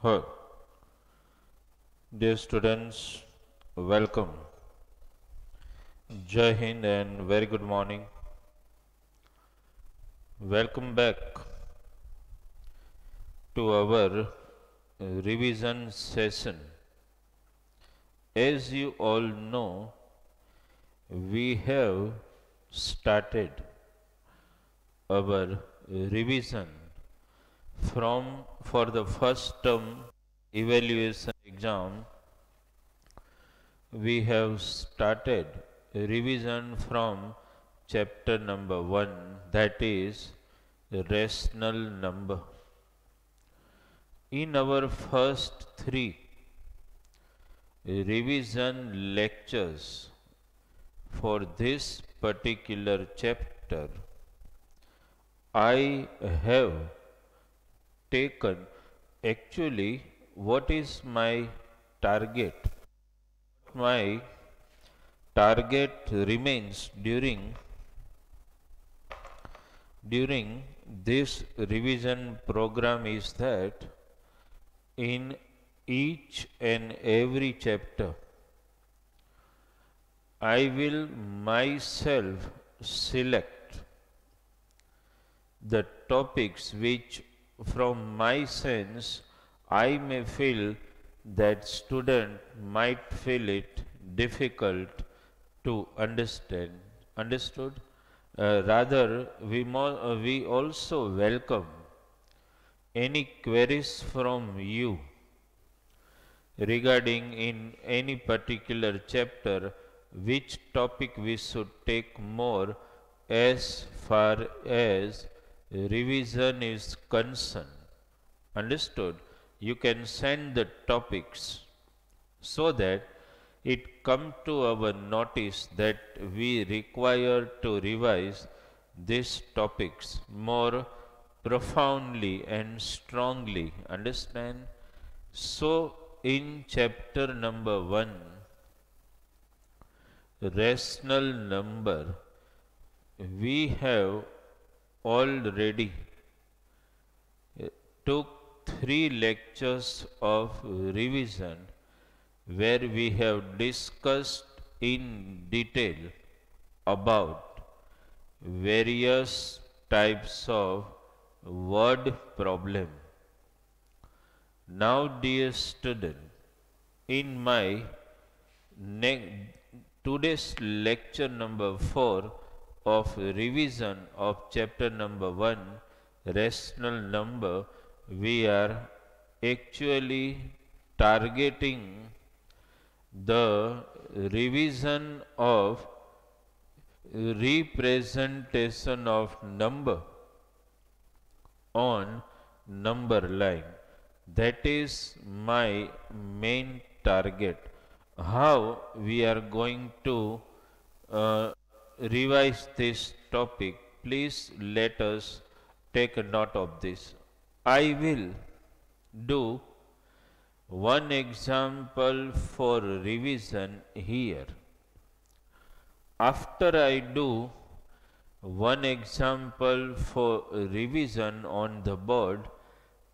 Hi, dear students, welcome. Jai Hind and very good morning. Welcome back to our revision session. As you all know, we have started our revision from for the first term evaluation exam. We have started revision from chapter number 1, that is rational number. In our first three revision lectures for this particular chapter, I have taken actually what is my target. My target remains during this revision program is that in each and every chapter I will myself select the topics which from my sense I may feel that student might feel it difficult to understood. Rather, we also welcome any queries from you regarding in any particular chapter which topic we should take more as far as revision is concerned. Understood? You can send the topics so that it come to our notice that we require to revise these topics more profoundly and strongly. Understand? So, in chapter number 1, rational number, we have already took 3 lectures of revision where we have discussed in detail about various types of word problem. Now, dear student, in my today's lecture number 4 of revision of chapter number 1, rational number, we are actually targeting the revision of representation of number on number line. That is my main target. How we are going to uh, revise this topic, please let us take a note of this. I will do one example for revision here. After I do one example for revision on the board,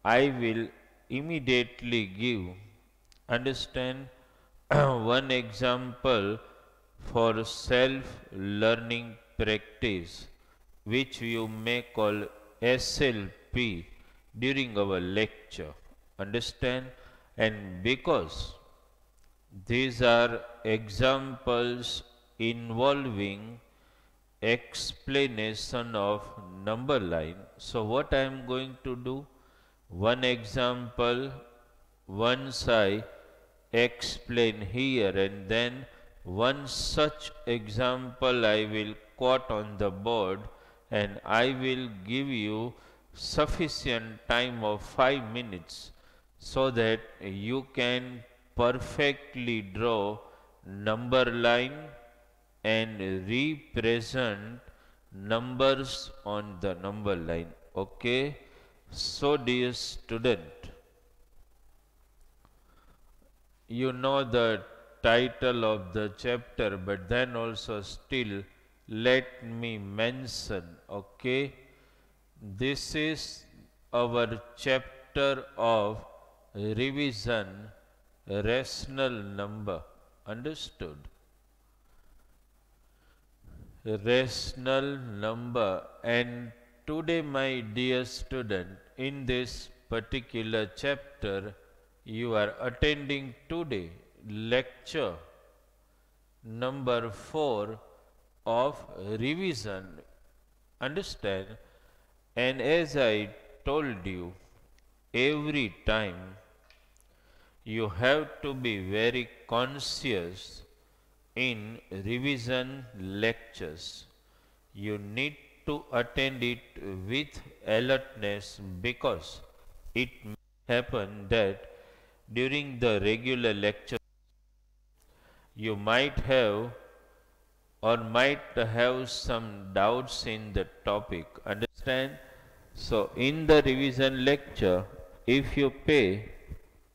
I will immediately give, understand, one example for self-learning practice, which you may call SLP during our lecture. Understand? And because these are examples involving explanation of number line. So what I am going to do? One example, once I explain here, and then one such example I will quote on the board, and I will give you sufficient time of 5 minutes so that you can perfectly draw number line and represent numbers on the number line. Okay? So, dear student, you know the title of the chapter, but then also still let me mention, okay? This is our chapter of revision rational number. Understood? Rational number. And today, my dear student, in this particular chapter, you are attending today lecture number 4 of revision. Understand? And as I told you, every time you have to be very conscious in revision lectures. You need to attend it with alertness, because it may happen that during the regular lecture you might have some doubts in the topic. Understand? So in the revision lecture, if you pay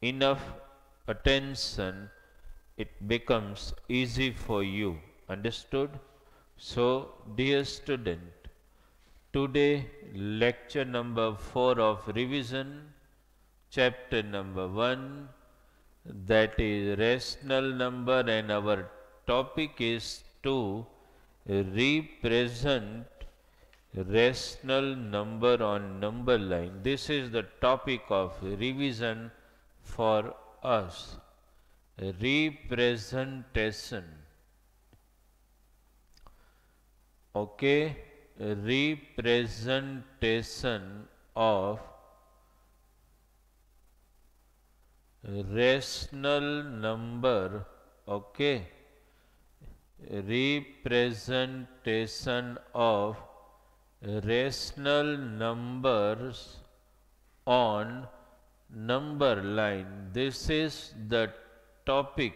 enough attention, it becomes easy for you. Understood? So dear student, today lecture number 4 of revision, chapter number 1, that is rational number, and our topic is to represent rational number on number line. This is the topic of revision for us. Representation. Okay, representation of rational number. Okay, representation of rational numbers on number line. This is the topic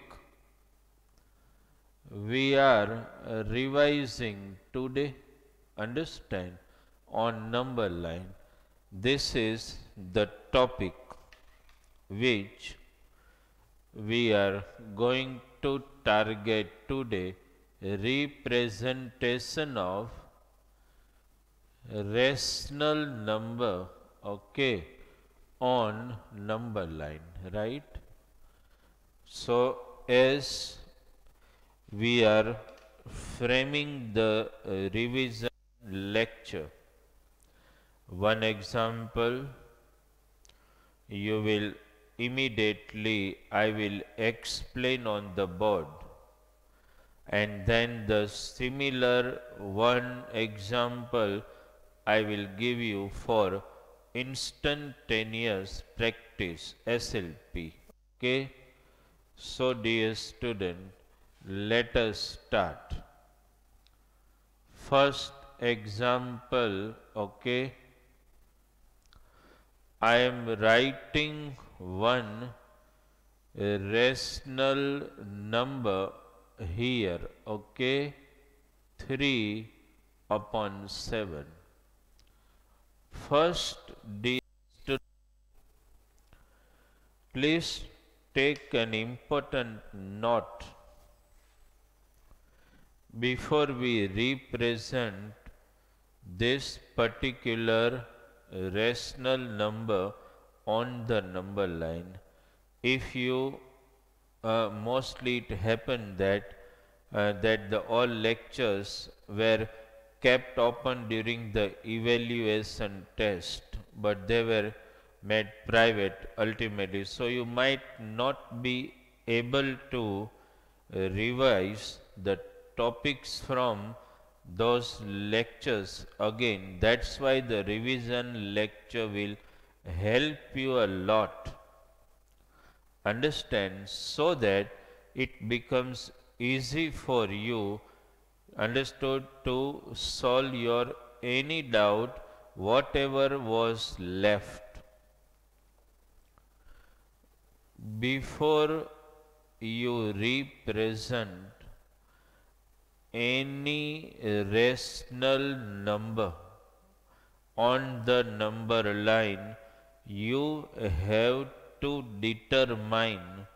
we are revising today. Understand? On number line. This is the topic which we are going to target today. Representation of rational number, okay, on number line, right? So as we are framing the revision lecture, one example you will immediately, I will explain on the board, and then the similar one example I will give you for instantaneous practice, SLP. Okay? So dear student, let us start. First example, okay, I am writing one rational number here, okay, 3/7. First, dear student, please take an important note. Before we represent this particular rational number on the number line, if you mostly it happened that the all lectures were kept open during the evaluation test, but they were made private ultimately. So you might not be able to revise the topics from those lectures again. That's why the revision lecture will help you a lot. Understand? So that it becomes easy for you, understood, to solve your any doubt whatever was left. Before you represent any rational number on the number line, you have to determine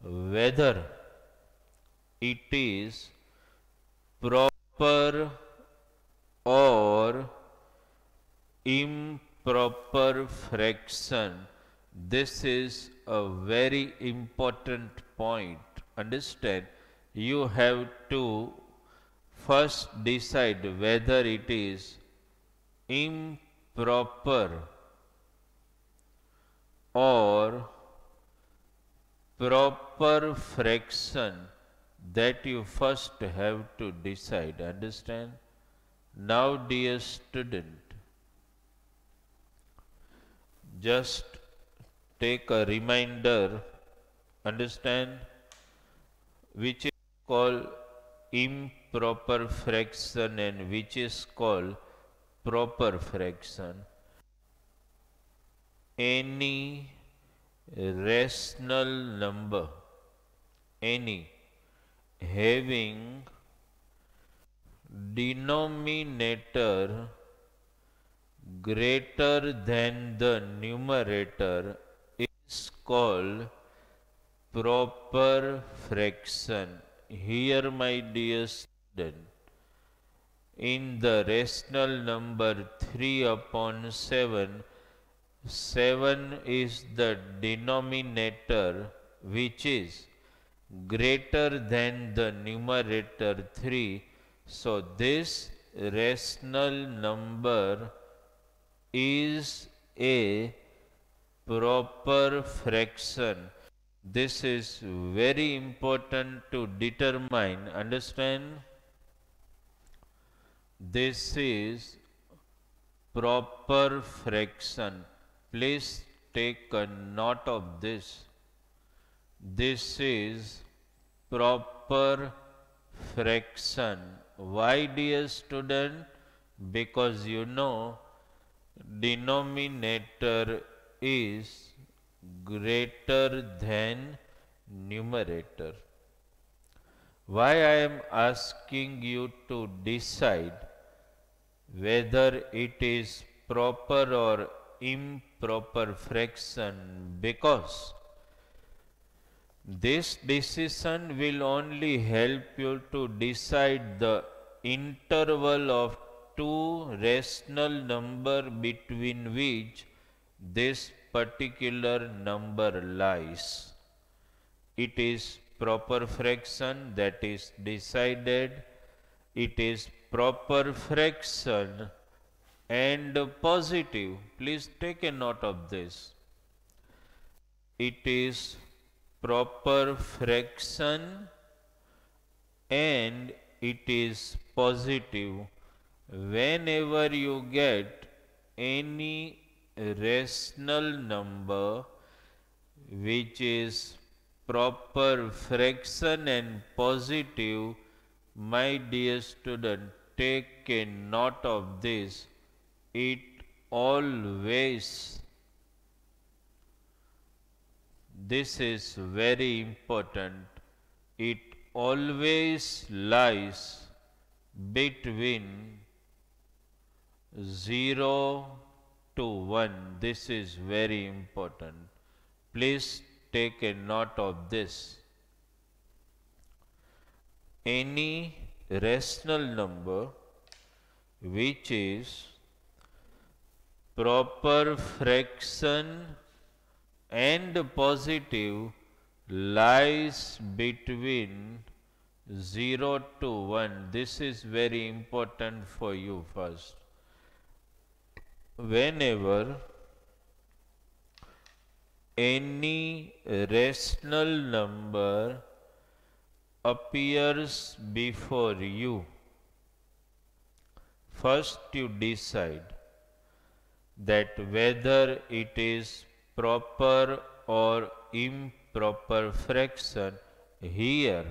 whether it is proper or improper fraction. This is a very important point. Understand? You have to first decide whether it is improper or proper fraction, that you first have to decide. Understand? Now, dear student, just take a reminder, understand, which is called improper fraction and which is called proper fraction. Any rational number, any having denominator greater than the numerator is called proper fraction. Here, my dear student, in the rational number 3 upon 7, 7 is the denominator which is greater than the numerator 3. So, this rational number is a proper fraction. This is very important to determine. Understand? This is proper fraction. Please take a note of this. This is proper fraction. Why, dear student? Because you know denominator is greater than numerator. Why I am asking you to decide whether it is proper or improper fraction? Because this decision will only help you to decide the interval of two rational number between which this particular number lies. It is proper fraction, that is decided. It is proper fraction and positive. Please take a note of this. It is proper fraction and it is positive. Whenever you get any rational number which is proper fraction and positive, my dear student, take a note of this. It always, this is very important, it always lies between 0 to 1. This is very important. Please take a note of this. Any rational number which is proper fraction and positive lies between 0 to 1. This is very important for you first. Whenever any rational number appears before you, first you decide that whether it is proper or improper fraction. Here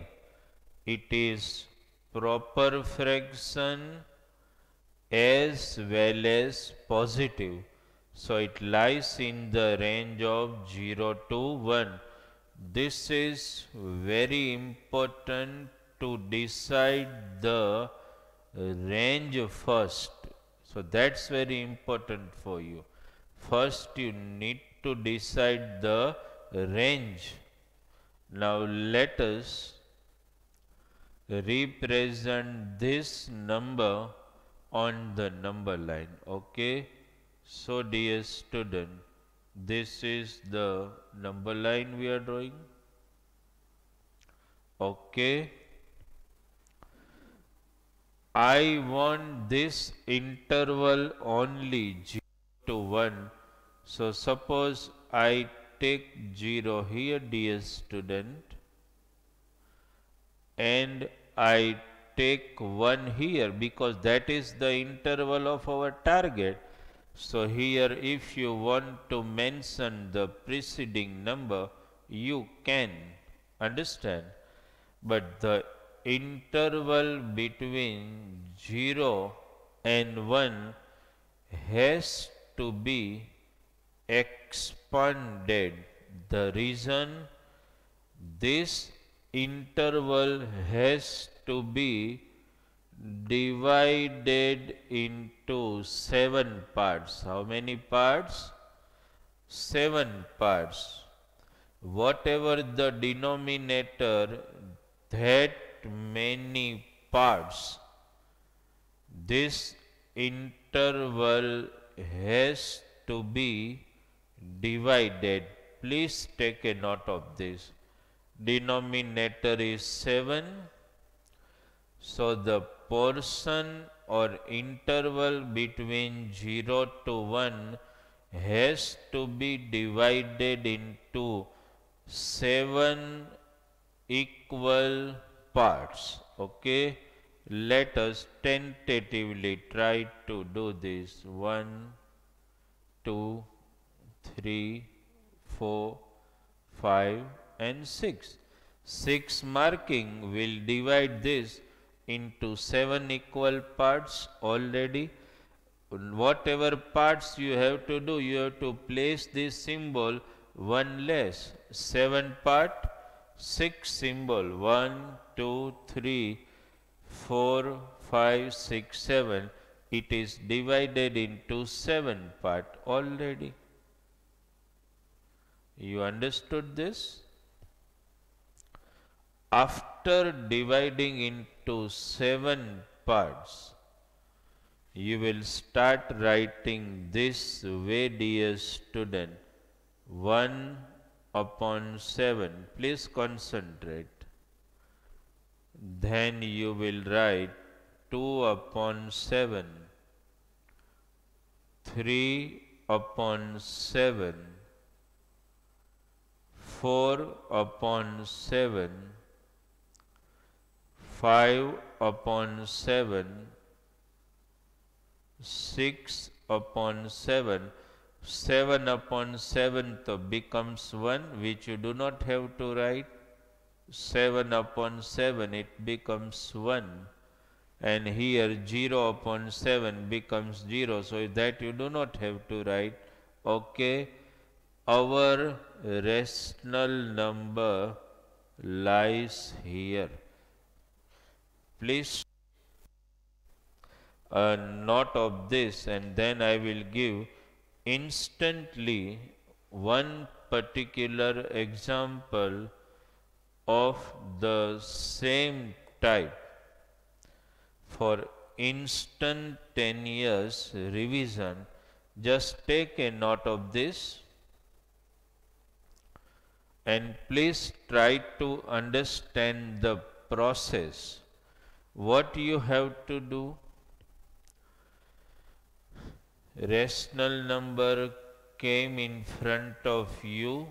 it is proper fraction as well as positive. So it lies in the range of 0 to 1. This is very important to decide the range first. So that's very important for you. First you need to decide the range. Now let us represent this number on the number line. Okay. So dear student, This is the number line we are drawing. Okay. I want this interval only 0 to 1. So suppose I take 0 here, dear student, and I take 1 here because that is the interval of our target. So here if you want to mention the preceding number, you can, understand. But the interval between 0 and 1 has to be expanded. The reason, this interval has to be divided into 7 parts. How many parts? 7 parts. Whatever the denominator, that many parts. This interval has to be divided. Please take a note of this. Denominator is 7. So the portion or interval between 0 to 1 has to be divided into 7 equal parts. Okay. Let us tentatively try to do this. 1, 2, 3, 4, 5 and 6. 6 marking will divide this into 7 equal parts already. Whatever parts you have to do, you have to place this symbol 1 less. 7 part, 6 symbol. 1, 2, 3, 4, 5, 6, 7. It is divided into 7 part already. You understood this? After dividing into 7 parts, you will start writing this way, dear student. 1 upon 7. Please concentrate. Then you will write 2 upon 7, 3 upon 7, 4 upon 7, 5 upon 7, 6 upon 7. 7 upon 7 becomes 1, which you do not have to write. 7 upon 7 it becomes 1, and here 0 upon 7 becomes 0, so that you do not have to write. Okay. Our rational number lies here. Please note of this, and then I will give instantly one particular example of the same type for instantaneous revision. Just take a note of this and please try to understand the process. What you have to do? Rational number came in front of you.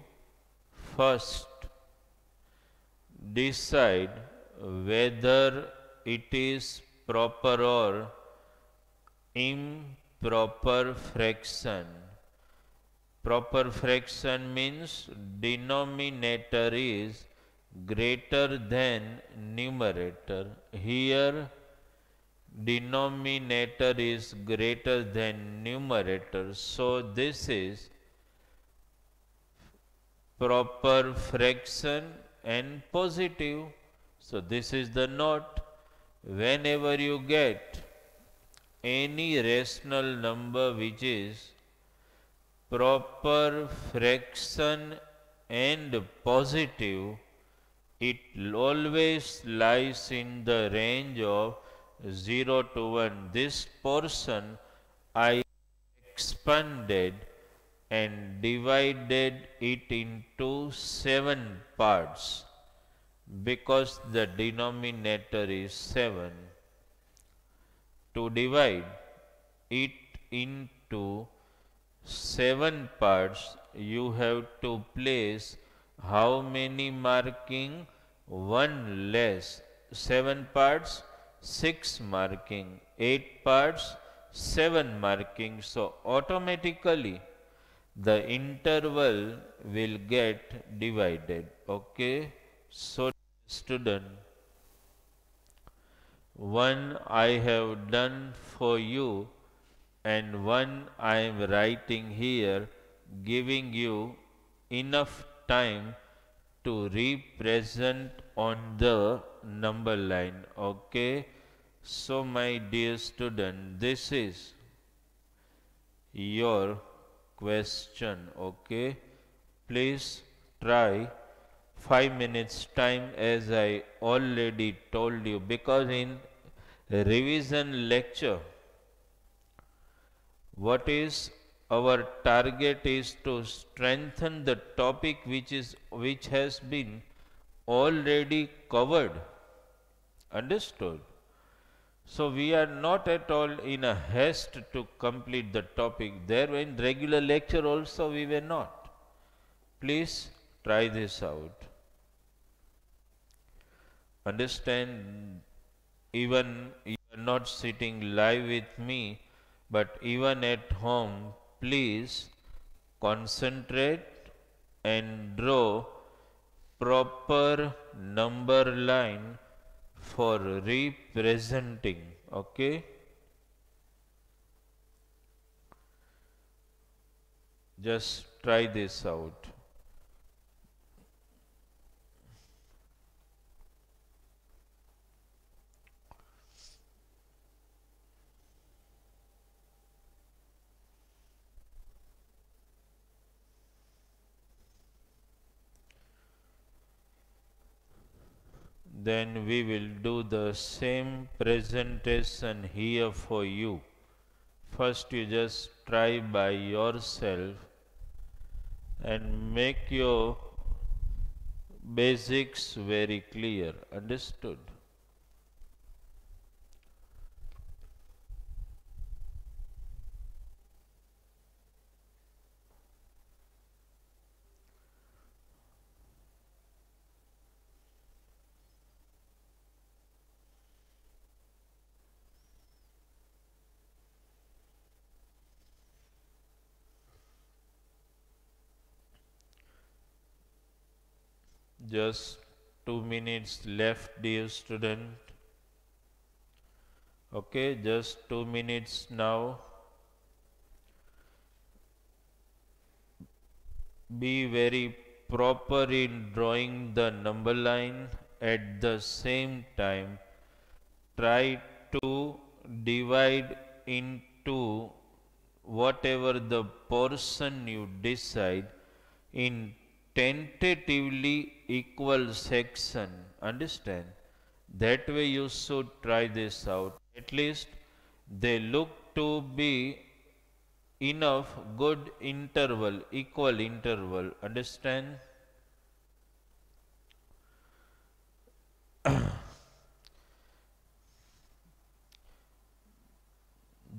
First, decide whether it is proper or improper fraction. Proper fraction means denominator is greater than numerator. Here denominator is greater than numerator. So this is proper fraction and positive. So this is the note. Whenever you get any rational number which is proper fraction and positive, it always lies in the range of 0 to 1. This portion I expanded and divided it into 7 parts because the denominator is 7. To divide it into 7 parts, you have to place how many marking? 1 less. 7 parts, 6 marking. 8 parts, 7 marking. So automatically the interval will get divided. Okay. So student, one I have done for you and one I am writing here, giving you enough time to represent on the number line. Okay. So my dear student, this is your question. Okay. Please try 5 minutes time, as I already told you, because in revision lecture what is our target is to strengthen the topic which has been already covered. Understood? So we are not at all in a haste to complete the topic. There in regular lecture also we were not. Please try this out. Understand, even you are not sitting live with me, but even at home, please concentrate and draw proper number line for representing. Okay. Just try this out. Then we will do the same presentation here for you. First you just try by yourself and make your basics very clear. Understood? Just 2 minutes left, dear student. Okay, just 2 minutes now. Be very proper in drawing the number line. At the same time, try to divide into whatever the portion you decide in tentatively equal section. Understand? That way you should try this out. At least they look to be enough good interval, equal interval. Understand?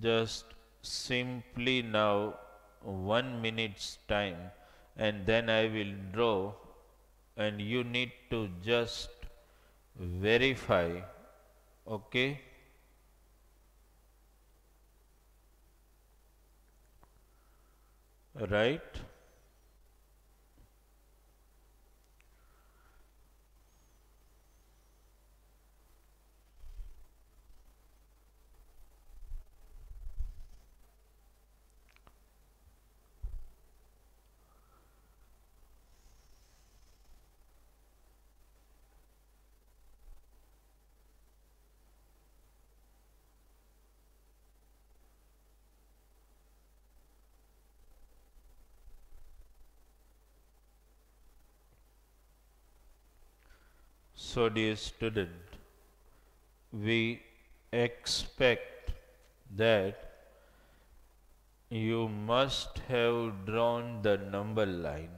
Just simply now 1 minute's time, and then I will draw, and you need to just verify. Okay. Right. So dear student, we expect that you must have drawn the number line.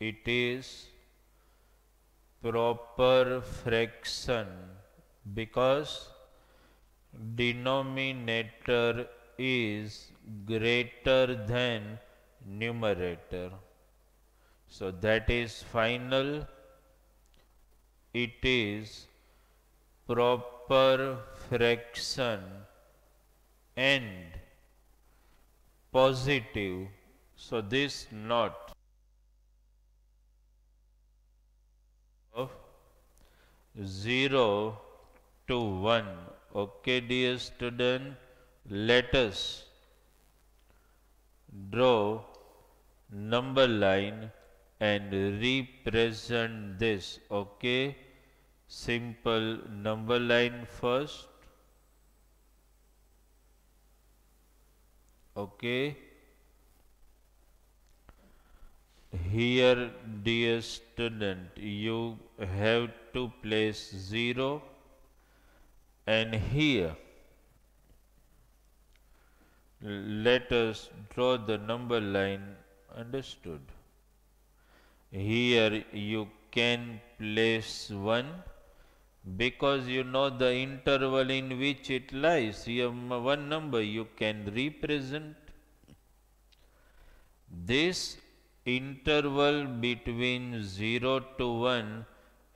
It is proper fraction because denominator is greater than numerator. So that is final. It is proper fraction and positive. So this not of 0 to 1. Okay, dear student, let us draw number line and represent this. Okay, simple number line first. Okay, here dear student, you have to place 0, and here let us draw the number line. Understood? Here you can place 1 because you know the interval in which it lies. Here one number you can represent. This interval between 0 to 1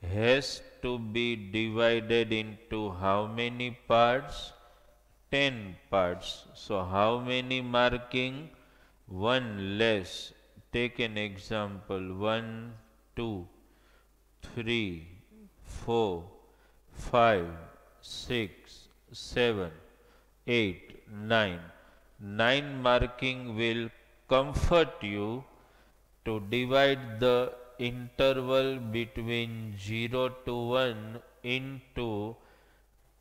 has to be divided into how many parts? 10 parts. So how many marking? 1 less. Take an example. 1, 2, 3, 4, 5, 6, 7, 8, 9. 9 marking will comfort you to divide the interval between 0 to 1 into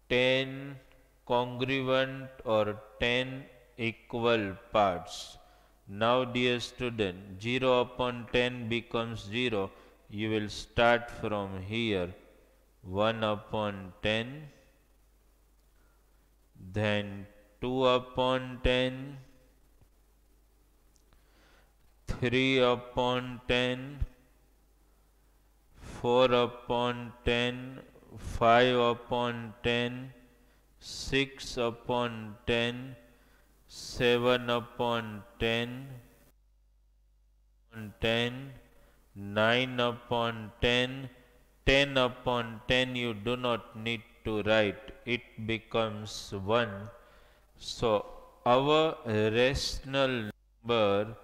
10 congruent or 10 equal parts. Now dear student, 0 upon 10 becomes 0. You will start from here. 1 upon 10, then 2 upon 10, 3 upon 10, 4 upon 10, 5 upon 10, 6 upon 10, 7 upon 10, 9 upon 10, 10 upon 10 you do not need to write, it becomes 1. So our rational number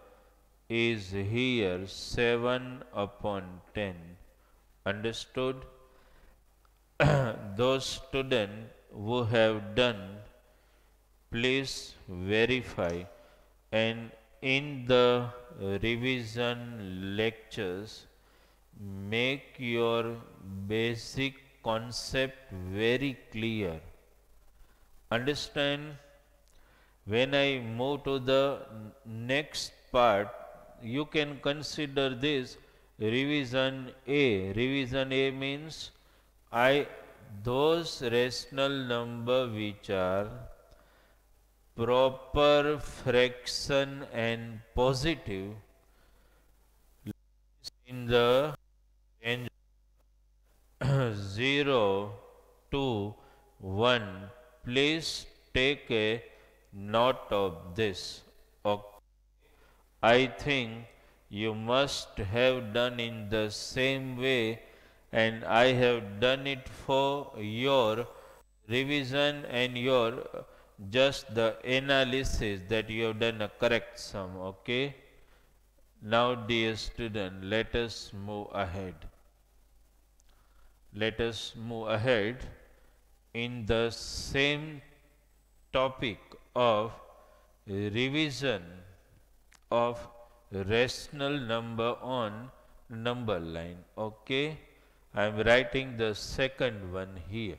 is here 7 upon 10. Understood? Those students who have done, please verify, and in the revision lectures make your basic concept very clear. Understand? When I move to the next part, you can consider this revision A. Revision A means those rational number which are proper fraction and positive in the range 0 to 1. Please take a note of this. Okay. I think you must have done in the same way, and I have done it for your revision and your just the analysis that you have done a correct sum. Okay. Now dear student, let us move ahead. Let us move ahead in the same topic of revision of rational number on number line. Okay, I am writing the second one here.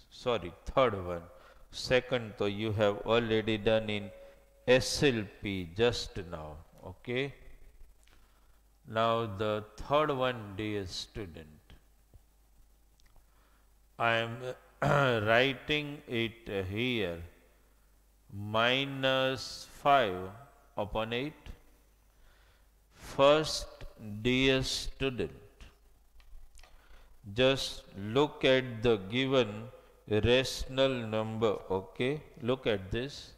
Sorry, third one. Second, so you have already done in SLP just now. Okay. Now the third one, dear student. I am writing it here. minus 5 upon 8. First, dear student, just look at the given rational number, okay? Look at this.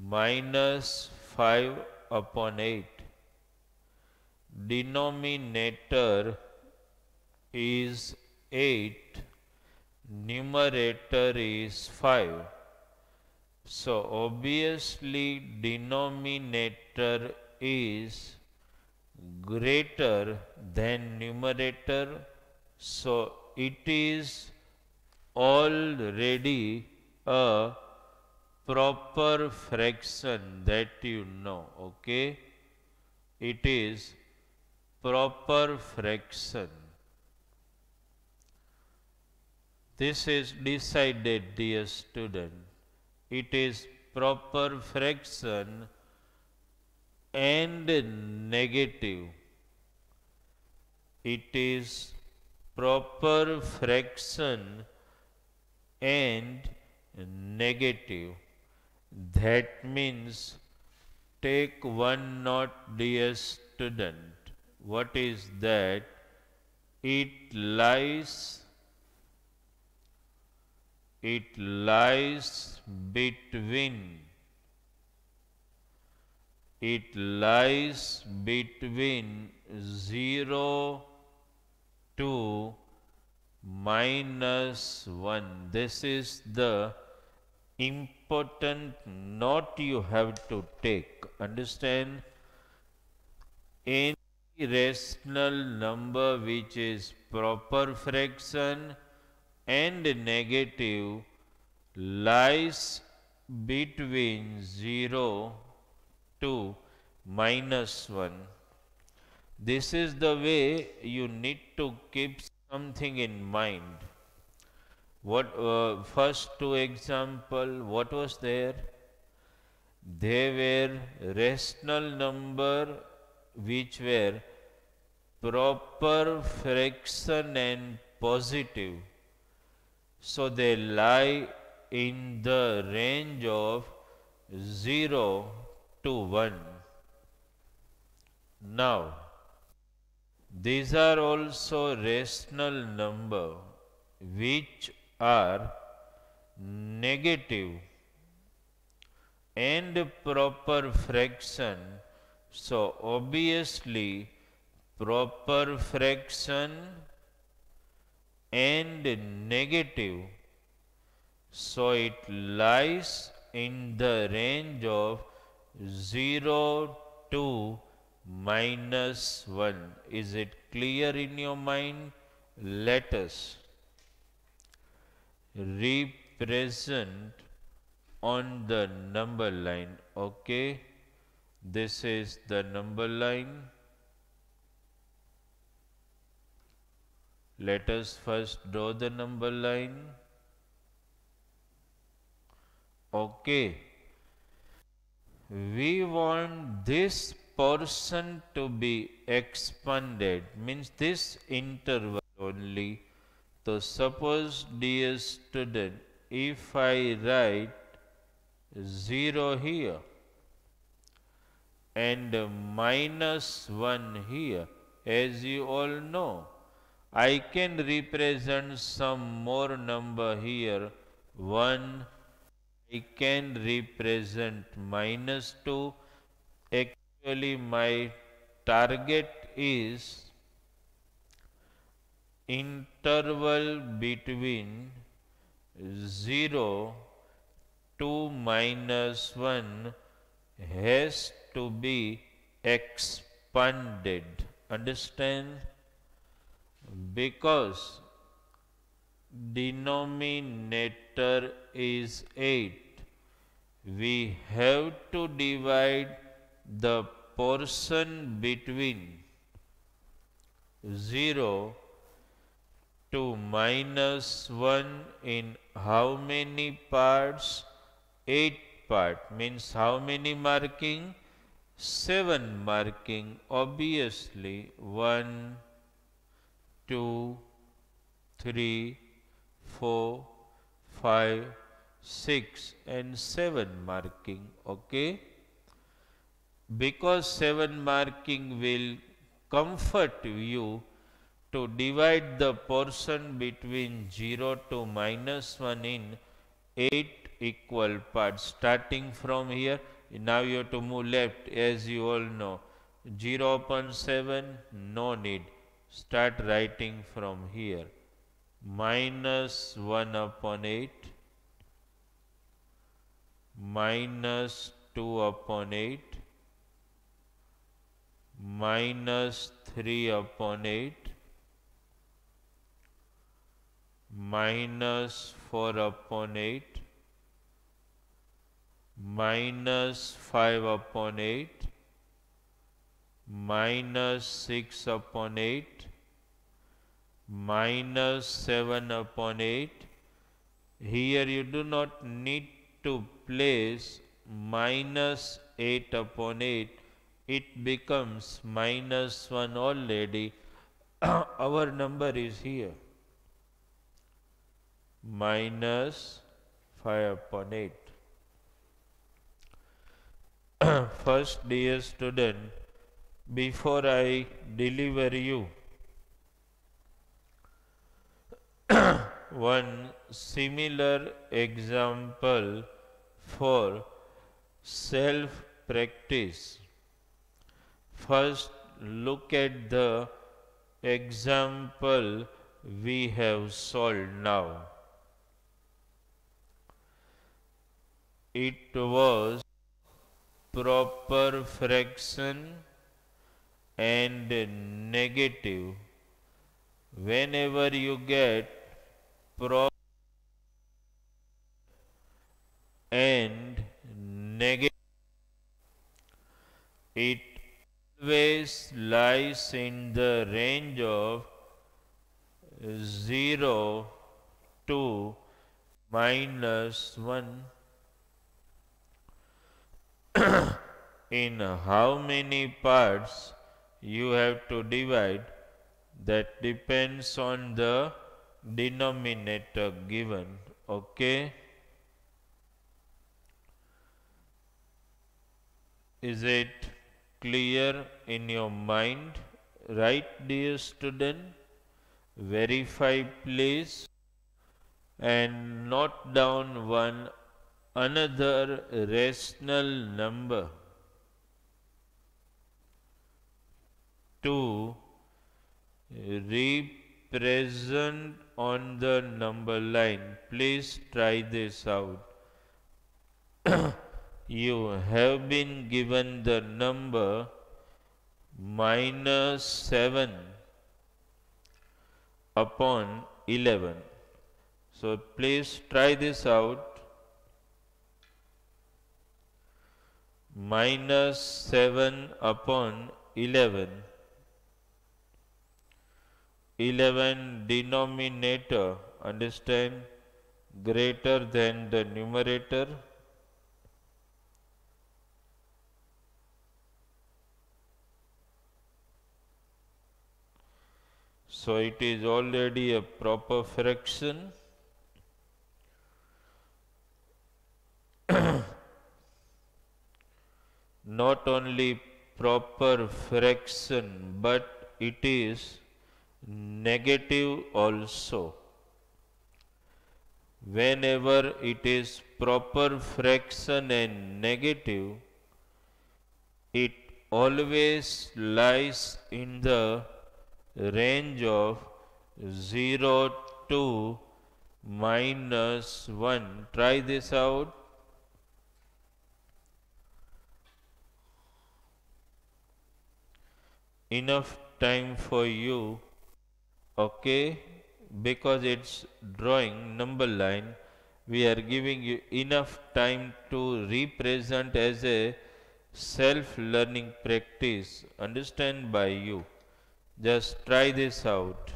Minus 5 upon 8. Denominator is 8, numerator is 5. So obviously denominator is greater than numerator, so it is already a proper fraction, that you know, okay? It is proper fraction. This is decided, dear student. It is proper fraction and negative. It is proper fraction and negative. That means, take one note, dear student. What is that? It lies between it lies between 0 to minus 1. This is the important note you have to take. Understand? Any rational number which is proper fraction and negative lies between 0 to minus 1. This is the way you need to keep something in mind. What first two example, what was there? They were rational number which were proper fraction and positive. So they lie in the range of 0 to 1. Now, these are also rational number which are negative and proper fraction. So obviously proper fraction and negative, so it lies in the range of 0 to minus 1. Is it clear in your mind? Let us represent on the number line, okay? This is the number line. Let us first draw the number line. Okay. We want this portion to be expanded, means this interval only. So suppose, dear student, if I write 0 here and minus 1 here, as you all know, I can represent some more number here, 1, I can represent minus 2. Actually my target is interval between 0 to minus 1 has to be expanded. Understand? Because denominator is 8, we have to divide the portion between 0 to minus 1 in how many parts? 8 part. Means how many marking? 7 marking. Obviously 1, 2, 3, 4, 5, 6 and 7 marking. Okay, because 7 marking will comfort you to divide the portion between 0 to minus 1 in 8 equal parts. Starting from here, now you have to move left, as you all know. 0 upon 7, no need. Start writing from here. Minus 1 upon 8, minus 2 upon 8, minus 3 upon 8, minus 4 upon 8, minus 5 upon 8, minus 6 upon 8, minus 7 upon 8. Here you do not need to place minus 8 upon 8. It becomes minus 1 already. Our number is here. Minus 5 upon 8. First, dear student, before I deliver you one similar example for self practice, first look at the example we have solved now. It was proper fraction and negative. Whenever you get proper and negative, it always lies in the range of 0 to minus 1. In how many parts you have to divide, that depends on the denominator given. Okay, is it clear in your mind? Right, dear student? Verify please and note down one another rational number to represent on the number line. Please try this out. You have been given the number minus 7 upon 11. So please try this out. Minus 7 upon 11. 11 denominator, understand, greater than the numerator. So it is already a proper fraction. Not only proper fraction, but it is negative also. Whenever it is proper fraction and negative, it always lies in the range of 0 to minus 1. Try this out. Enough time for you, okay, because it's drawing number line, we are giving you enough time to represent as a self learning practice, understand, by you. Just try this out.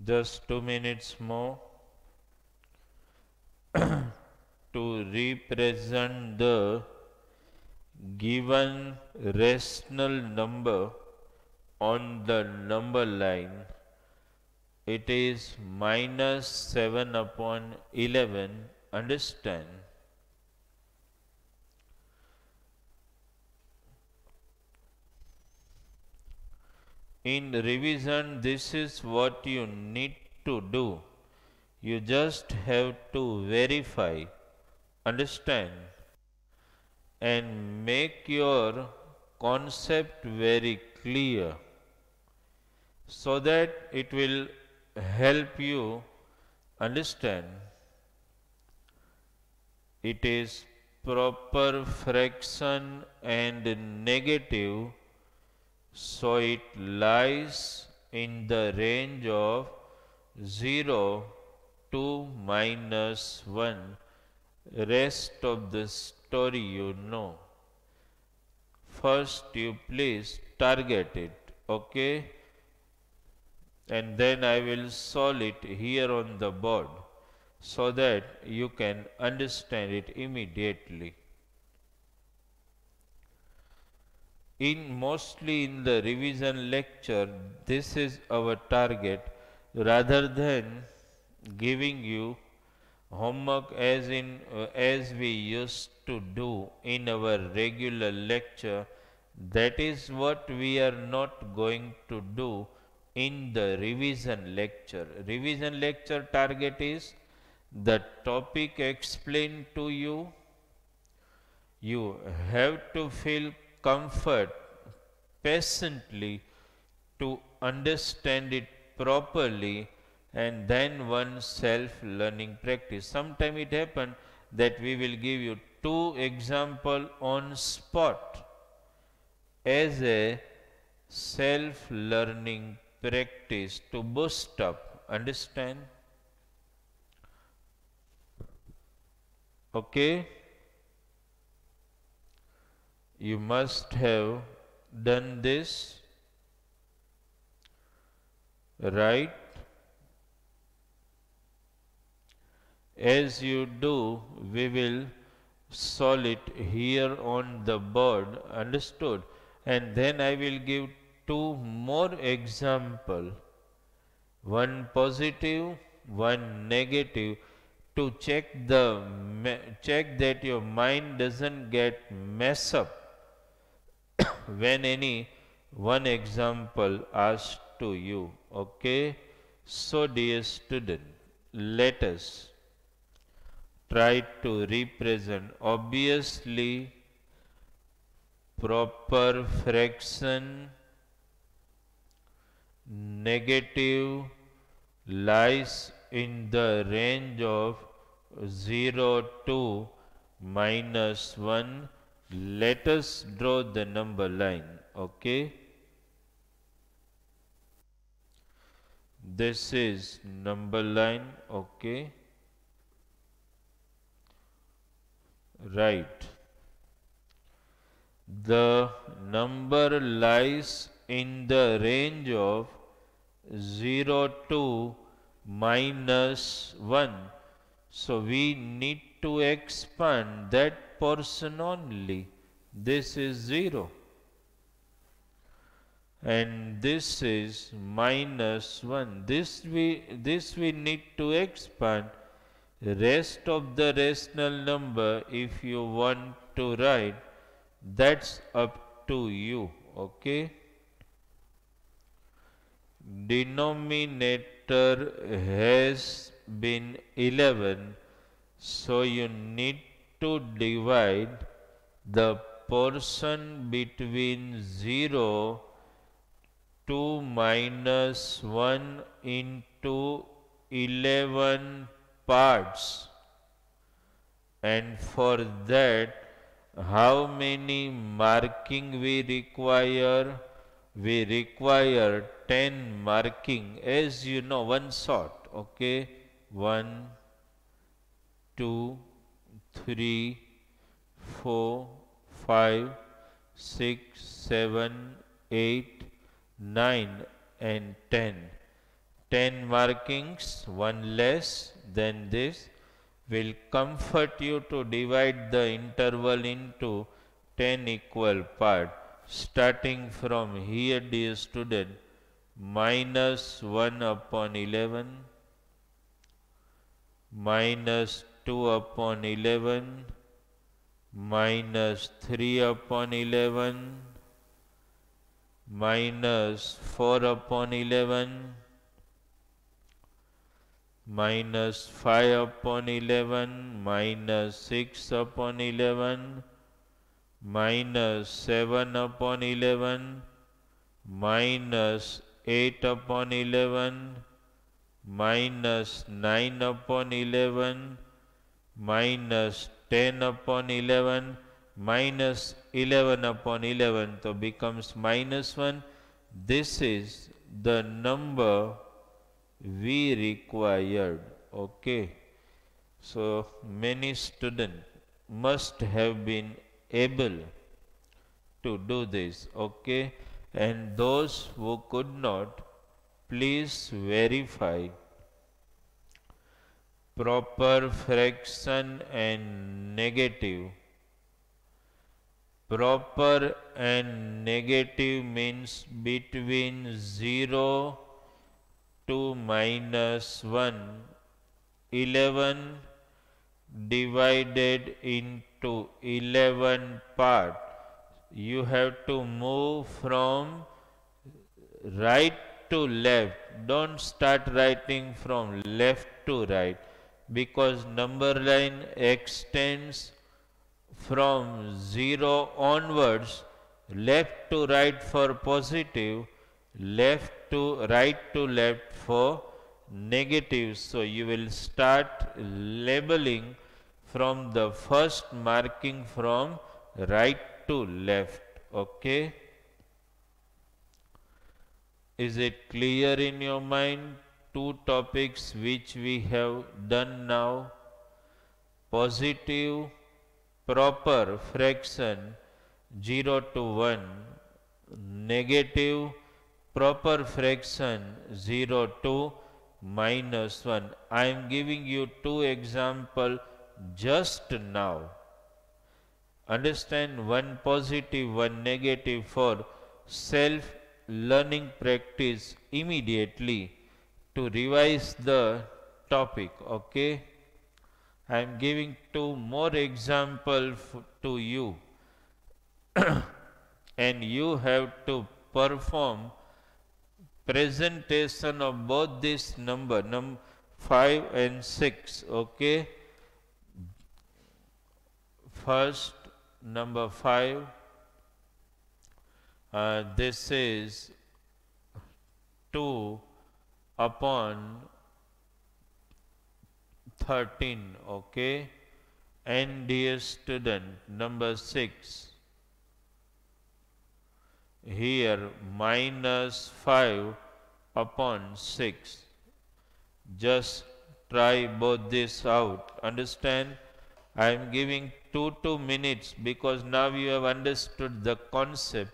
Just 2 minutes more to represent the given rational number on the number line. It is minus 7 upon 11. Understand? In revision, this is what you need to do. You just have to verify, understand, and make your concept very clear so that it will help you understand. It is proper fraction and negative, so it lies in the range of 0 to minus 1. Rest of the story you know. First you please target it, okay? And then I will solve it here on the board so that you can understand it immediately. Mostly in the revision lecture, this is our target, rather than giving you homework as we used to do in our regular lecture. That is what we are not going to do in the revision lecture. Revision lecture target is the topic explained to you. You have to feel comfort patiently to understand it properly, and then one self-learning practice. Sometime it happen that we will give you 2 example on spot as a self-learning practice to boost up. Understand? Okay? You must have done this, right? As you do, we will solve it here on the board, understood? And then I will give 2 more example, one positive, one negative, to check that your mind doesn't get mess up when any one example asked to you. Okay? So dear student, let us try to represent obviously proper fraction. Negative lies in the range of 0 to minus 1. Let us draw the number line. Okay? This is number line. Okay? Right. The number lies in the range of 0 to minus 1. So we need to expand that portion only. This is 0. And this is minus 1. This we need to expand. Rest of the rational number, if you want to write, that's up to you. Okay? Denominator has been 11, so you need to divide the portion between 0 to minus 1 into 11 parts. And for that, how many marking we require? We require 10 marking, as you know, one shot. Okay? 1, 2, 3, 4, 5, 6, 7, 8, 9 and 10. 10 markings, one less than this, will comfort you to divide the interval into 10 equal parts. Starting from here, dear student, minus 1 upon 11, minus 2 upon 11, minus 3 upon 11, minus 4 upon 11, minus 5 upon 11, minus 6 upon 11, minus 7 upon 11, minus 8 upon 11, minus 9 upon 11, minus 10 upon 11, minus 11 upon 11, so becomes minus 1. This is the number we required. Okay. So many students must have been able to do this. Okay. And those who could not, please verify proper fraction and negative. Proper and negative means between 0 to minus 1. 11 divided into 11 part. You have to move from right to left. Don't start writing from left to right, because number line extends from 0 onwards, left to right for positive, left to left for negative. So you will start labeling from the first marking from right to left. Okay. Is it clear in your mind? Two topics which we have done now. Positive proper fraction 0 to 1, negative proper fraction 0 to minus 1. I am giving you two examples just now. Understand, one positive, one negative for self learning practice immediately to revise the topic. Okay. I am giving two more examples to you and you have to perform presentation of both this number 5 and 6. Okay. First, number 5, this is 2 upon 13. Okay. And dear student, number 6, here minus 5 upon 6. Just try both this out. Understand? I am giving 2 minutes because now you have understood the concept.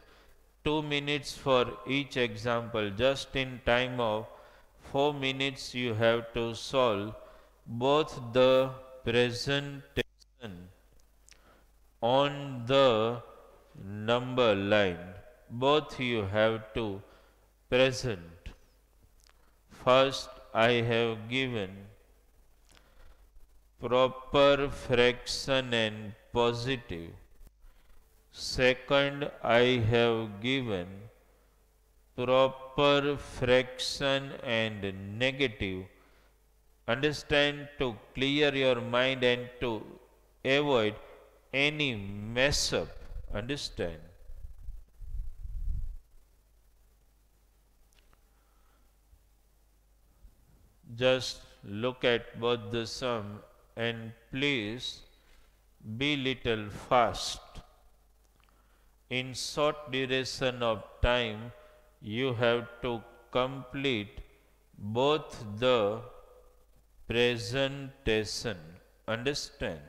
2 minutes for each example. Just in time of 4 minutes you have to solve both the presentation on the number line. Both you have to present. First, I have given proper fraction and positive. Second, I have given proper fraction and negative. Understand, to clear your mind and to avoid any mess up. Understand? Just look at both the sum and please be little fast. In short duration of time, you have to complete both the presentation. Understand?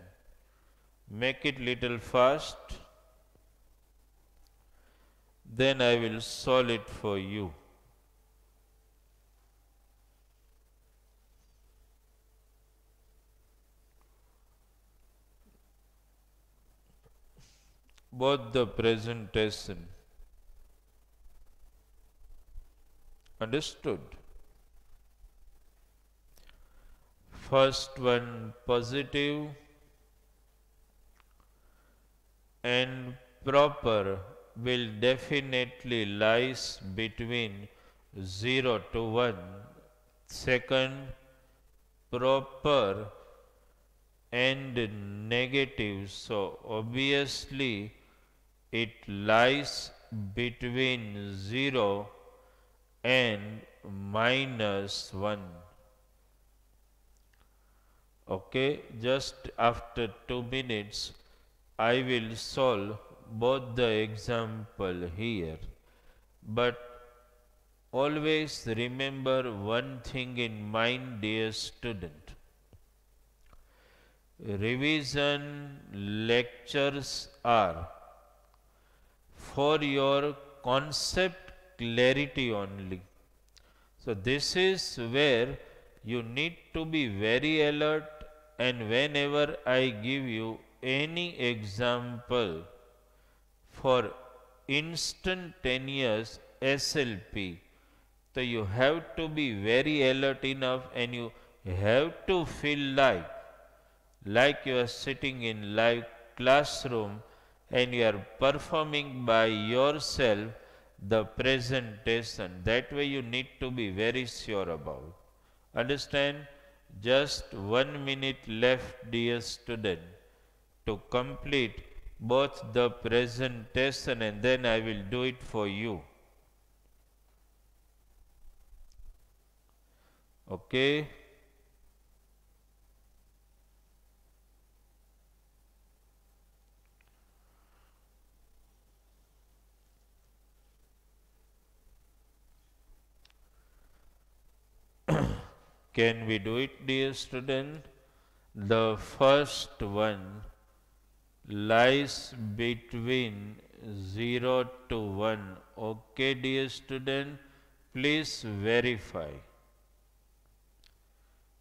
Make it little fast. Then I will solve it for you. both the presentation. Understood? First one positive and proper will definitely lies between 0 to 1. Second, proper and negative, so obviously it lies between 0 and -1. Okay, just after 2 minutes I will solve both the example here. But always remember one thing in mind, dear student. Revision lectures are for your concept clarity only. So this is where you need to be very alert, and whenever I give you any example for instantaneous SLP, so you have to be very alert enough and you have to feel like you are sitting in live classroom and you are performing by yourself the presentation. That way you need to be very sure about. Understand? Just 1 minute left, dear student, to complete both the presentation and then I will do it for you. Okay? Can we do it, dear student? The first one lies between 0 to 1. Okay, dear student, please verify.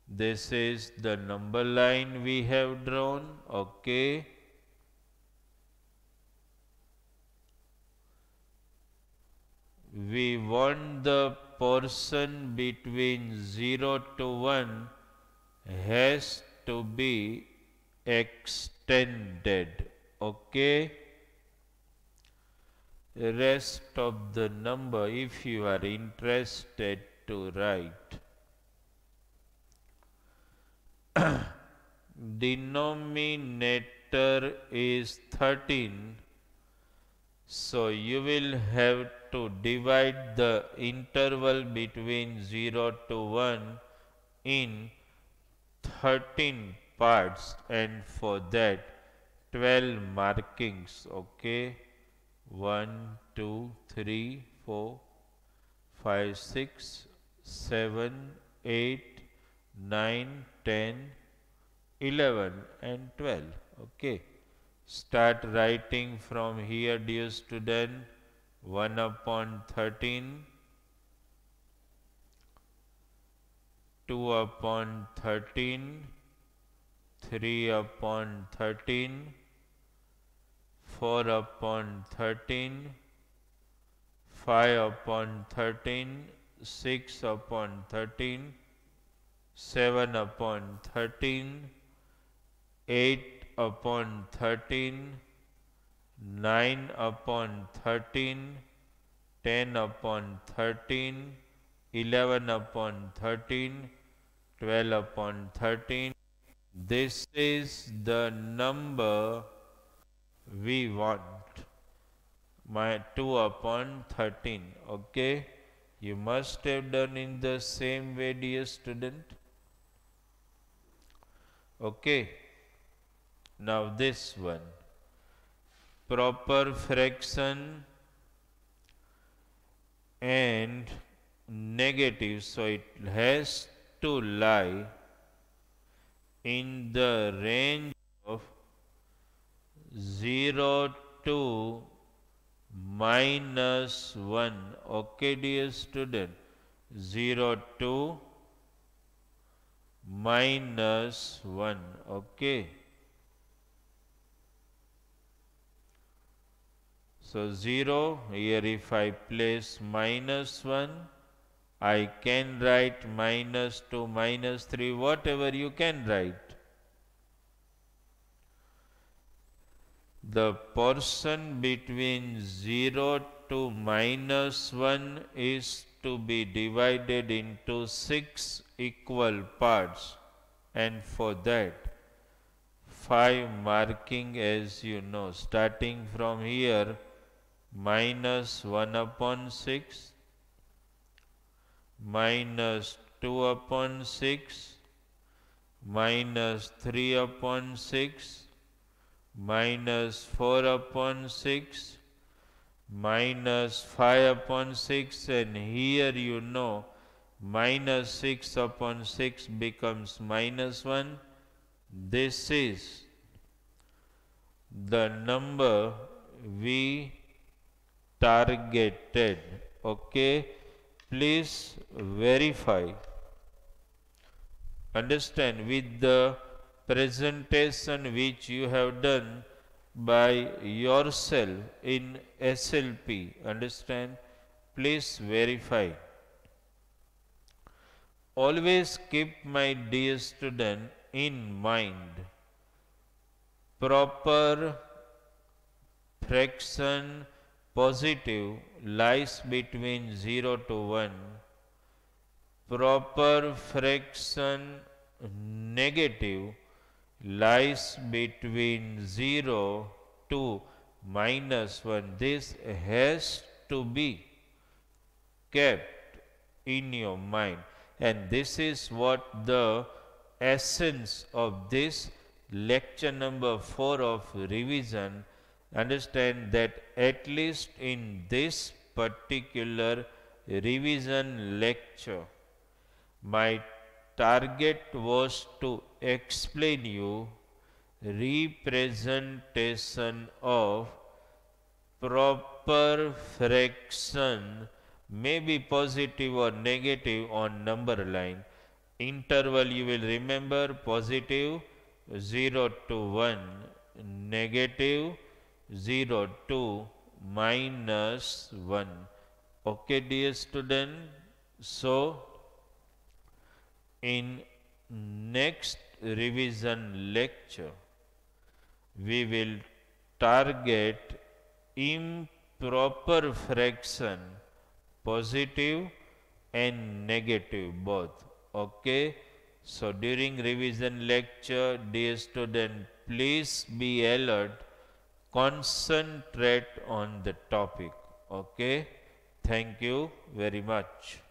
This is the number line we have drawn. Okay. We want the portion between 0 to 1 has to be extended. Okay. Rest of the number, if you are interested to write. Denominator is 13. So you will have to divide the interval between 0 to 1 in 13 parts, and for that 12 markings. Okay. 1, 2, 3, 4, 5, 6, 7, 8, 9, 10, 11 and 12. Okay. Start writing from here, dear student. 1 upon 13, 2 upon 13, 3 upon 13, 4 upon 13, 5 upon 13, 6 upon 13, 7 upon 13, 8 upon 13, 9 upon 13, 10 upon 13, 11 upon 13, 12 upon 13. This is the number we want. My 2 upon 13. Okay. You must have done in the same way, dear student. Okay. Now this one. Proper fraction and negative, so it has to lie in the range of 0 to -1. Okay, dear student, 0 to -1. Okay. So 0, here if I place minus 1, I can write minus 2, minus 3, whatever you can write. The portion between 0 to minus 1 is to be divided into 6 equal parts, and for that 5 marking, as you know, starting from here minus 1 upon 6, minus 2 upon 6, minus 3 upon 6, minus 4 upon 6, minus 5 upon 6, and here you know minus 6 upon 6 becomes minus 1. This is the number we targeted. Okay, please verify. Understand, with the presentation which you have done by yourself in SLP, understand, please verify. Always keep, my dear student, in mind, proper fraction positive lies between 0 to 1. Proper fraction negative lies between 0 to minus 1. This has to be kept in your mind, and this is what the essence of this lecture number 4 of revision. Understand that at least in this particular revision lecture, my target was to explain you representation of proper fraction, may be positive or negative, on number line. Interval you will remember: positive 0 to 1, negative 0 to minus 1. Okay, dear student. So in next revision lecture, we will target improper fraction, positive and negative both. Okay. So during revision lecture, dear student, please be alert, concentrate on the topic. Okay. Thank you very much.